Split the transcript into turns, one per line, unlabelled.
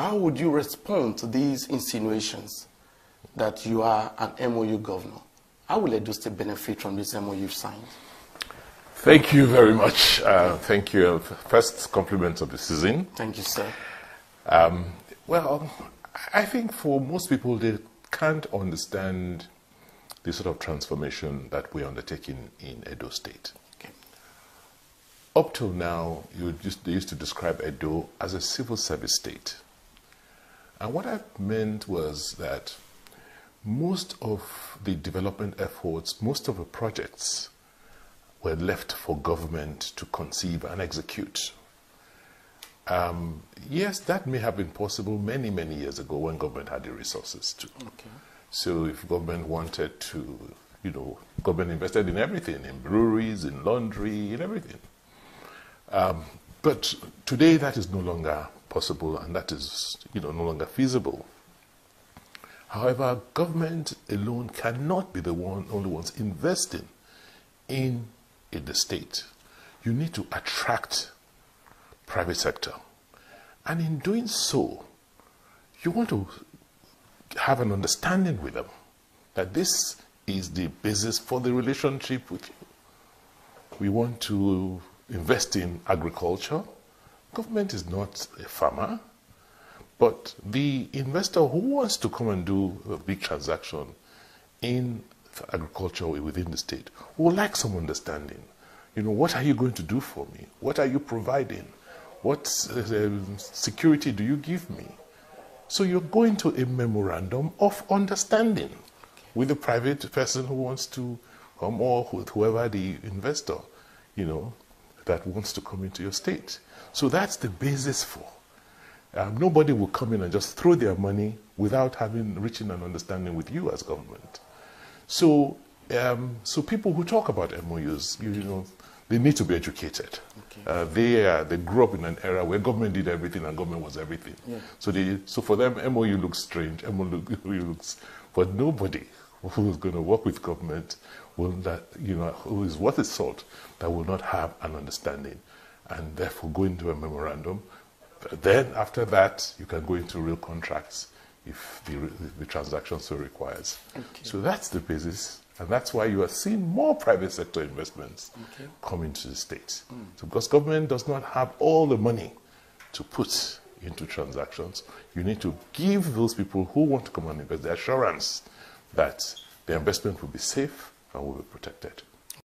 how would you respond to these insinuations that you are an MoU governor? How will Edo State benefit from this MoU you've signed?
Thank you very much. Thank you. First compliment of the season.
Thank you, sir.
Well, I think for most people, they can't understand the sort of transformation that we're undertaking in Edo State.
Okay.
Up till now, they used to describe Edo as a civil service state. And what I meant was that most of the development efforts, most of the projects were left for government to conceive and execute. Yes, that may have been possible many, many years ago when government had the resources to.
Okay.
So if government wanted to, government invested in everything, in breweries, in laundry, in everything. But today that is no longer possible, and that is, no longer feasible. However, government alone cannot be the only ones investing in the state. You need to attract private sector. And in doing so, you want to have an understanding with them that this is the basis for the relationship with you. We want to invest in agriculture. Government is not a farmer, but the investor who wants to come and do a big transaction in agriculture within the state would like some understanding. What are you going to do for me? What are you providing? What security do you give me? So you're going to a memorandum of understanding with the private person who wants to come, or with whoever the investor, that wants to come into your state. So that's the basis for. Nobody will come in and just throw their money without reaching an understanding with you as government. So, so people who talk about MOUs, they need to be educated. Okay. They grew up in an era where government did everything and government was everything. Yeah. So for them, MOU looks strange. MOU looks, but nobody who is going to work with government who is worth its salt, that will not have an understanding, and therefore go into a memorandum. Then after that, you can go into real contracts if the transaction so requires. Okay. So that's the basis. And that's why you are seeing more private sector investments come into the state. So because government does not have all the money to put into transactions, you need to give those people who want to come and invest the assurance that the investment will be safe and will be protected.